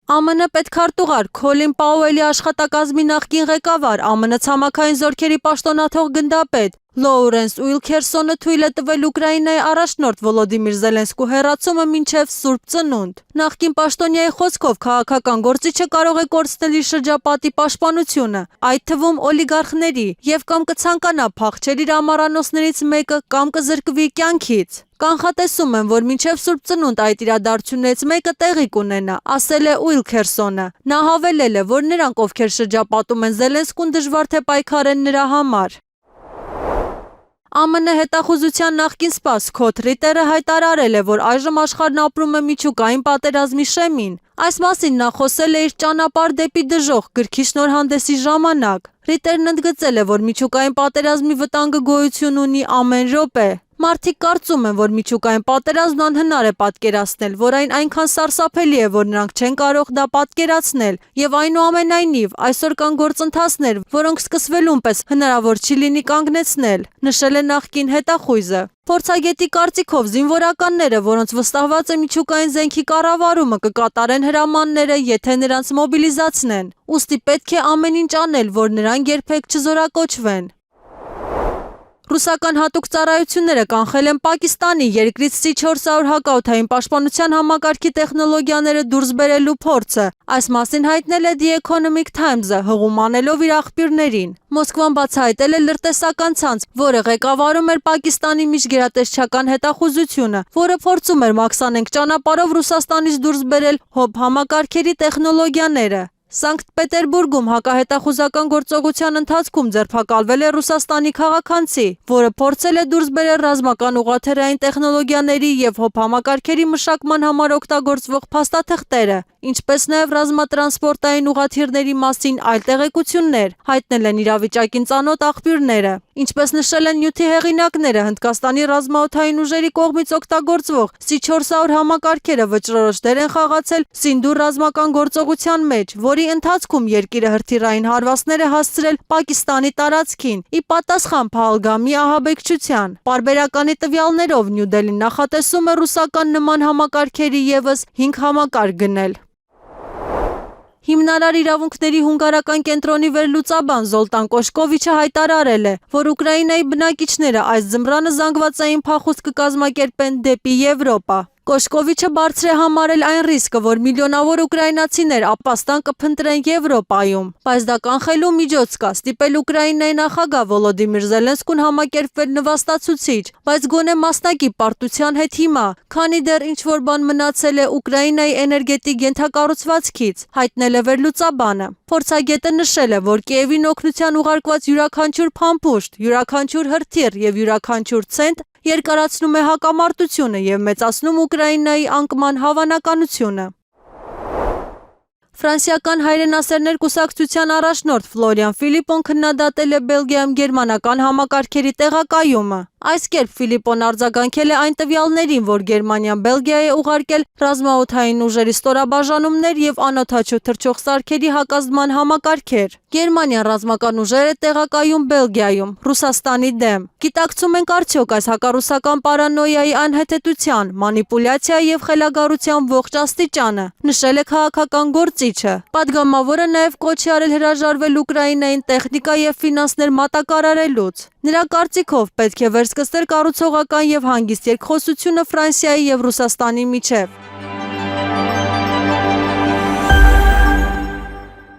ԱՄՆ պետքարտուղար Քոլին Պաուելի աշխատակազմի նախկին ղեկավար, ԱՄՆ ցամաքային զորքերի պաշտոնաթող գնդապետ Լոուրենս Ուիլքերսոնը թույլ է տվել Ուկրաինայի առաջնորդ Վոլոդիմիր Զելենսկու հեռացումը մինչև Սուրբ Ծնունդ։ Նախկին պաշտոնյայի խոսքով քաղաքական գործիչը կարող է կորցնել իր շրջապատի պաշտպանությունը, այդ թվում օլիգարխների, եւ կամ կցանկանա փախչել իր ամառանոցներից մեկը կամ կզրկվի կյանքից։ Կանխատեսում են, որ մինչև Սուրբ Ծնունդ այդ իրադարձություններից մեկը տեղի կունենա, ասել է Ուիլքերսոնը։ Նա հավելել է, որ նրանք, ովքեր շրջապատում են Զելենսկուն, դժվար թե պայքարեն նրա համար։ ԱՄՆ հետախուզության նախկին սպա Սքոթ Ռիտերը հայտարարել է, որ այժմ աշխարհն ապրում է միջուկային պատերազմի շեմին։ Այս մասին նա խոսել է իր «Ճանապարհ դեպի դժոխք» գրքի շնորհանդեսի ժամանակ։ Ռիտերն ընդգծել է, որ միջուկային պատերազմի վտանգը գոյություն ունի ամեն րոպե։ Մարդիկ կարծում են, որ միջուկային պատերազմն անհնար է պատկերացնել, որ այն այնքան սարսափելի է, որ նրանք չեն կարող դա պատկերացնել, եւ այնուամենայնիվ այսօր կան գործընթացներ, որոնք սկսվելուն պես հնարավոր չի լինի կանգնեցնել, նշել է նախկին հետախույզը։ Փորձագետի կարծիքով զինվորականները, որոնց վստահված է միջուկային զենքի կառավարումը, կկատարեն հրամանները, եթե նրանց մոբիլիզացնեն։ Ուստի պետք է ամեն ինչ անել, որ նրանք երբեք չզորակոչվեն։ Ռուսական հատուկ ծառայությունները կանխել են Պակիստանի երկրից C-400 հակաօդային պաշտպանության համակարգի տեխնոլոգիաները դուրս բերելու փորձը։ Այս մասին հայտնել է The Economic Times-ը, հղում անելով իր աղբյուրներին։ Մոսկվան բացահայտել է լրտեսական ցանց, որը ղեկավարում էր Պակիստանի միջգերատեսչական հետախուզությունը, որը փորձում էր մաքսանենգ ճանապարհով Ռուսաստանից դուրս բերել ՀՕԲ համակարգերի տեխնոլոգիաները։ Սանկտ Պետերբուրգում հակահետախուզական գործողության ընթացքում ձերբակալվել է Ռուսաստանի քաղաքացի, որը փորձել է դուրս բերել ռազմական ուղղաթելային տեխնոլոգիաների եւ ՀՕԲ համակարգերի մշակման համար օգտագործվող փաստաթղթերը, ինչպես նաեւ ռազմատրանսպորտային ուղղաթիռների մասին այլ տեղեկություններ, հայտնել են իրավիճակին ծանոթ աղբյուրները։ Ինչպես նշել են նյութի հեղինակները, Հնդկաստանի ռազմաօդային ուժերի կողմից օգտագործվող C-400 համակարգերը վճռորոշ դեր են խաղացել Սինդուր ռազմական գործողության մեջ, որի ընթացքում երկիրը հրթիռային հարվածներ է հասցրել Պակիստանի տարածքին, ի պատասխան Փահալգամի ահաբեկչության։ Պարբերականի տվյալներով Նյու Դելին նախատեսում է ռուսական նման համակարգերի եւս 5 համակարգ գնել։ Հիմնարար իրավունքների հունգարական կենտրոնի վերլուծաբան Զոլտան Կոշկովիչը հայտարարել է, որ Ուկրաինայի բնակիչները այս ձմռանը զանգվածային փախուստ կկազմակերպեն դեպի Եվրոպա։ Կոշկովիչը բարձր է համարել այն ռիսկը, որ միլիոնավոր ուկրաինացիներ ապաստան կփնտրեն Եվրոպայում, բայց դա կանխելու միջոց կա, ստիպել Ուկրաինայի նախագահ Վոլոդիմիր Զելենսկուն համակերպվել նվաստացուցիչ, բայց գոնե մասնակի պարտության հետ հիմա, քանի դեռ ինչ-որ բան մնացել է Ուկրաինայի էներգետիկ ենթակառուցվածքից, հայտնել է վերլուծաբանը։ Փորձագետը նշել է, որ Կիևին օգնության ուղարկված յուրաքանչյուր փամփուշտ, յուրաքանչյուր հրթիռ եւ յուրաքանչյուր ցենտ երկարացնում է հակամարտությունը եւ մեծացնում Ուկրաինայի անկման հավանականությունը։ Ֆրանսիական հայրենասերներ կուսակցության առաջնորդ Ֆլորիան Ֆիլիպոն քննադատել է Բելգիայում գերմանական համակարգերի տեղակայումը։ Այս կերպ Ֆիլիպոն արձագանքել է այն տվյալներին, որ Գերմանիան Բելգիայի է ուղարկել ռազմաօդային ուժերի ստորաբաժանումներ եւ անօդաչու թռչող սարքերի հակազդման համակարգեր։ Գերմանիան ռազմական ուժեր է տեղակայում Բելգիայում, Ռուսաստանի դեմ։ Գիտակցում ենք արդյոք այս հակառուսական պարանոյայի անհեթեթության, մանիպուլյացիա եւ խելագարության ողջ աստիճանը, նշել է քաղաքական գործիչը։ Պատգամավորը նաեւ կոչ է արել հրաժարվել Ուկրաինային տեխնիկա եւ ֆինանսներ մատակարարելուց։ Նրա կարծիքով պետք է վերսկսել կառուցողական եւ հանգիստ երկխոսությունը Ֆրանսիայի եւ Ռուսաստանի միջև։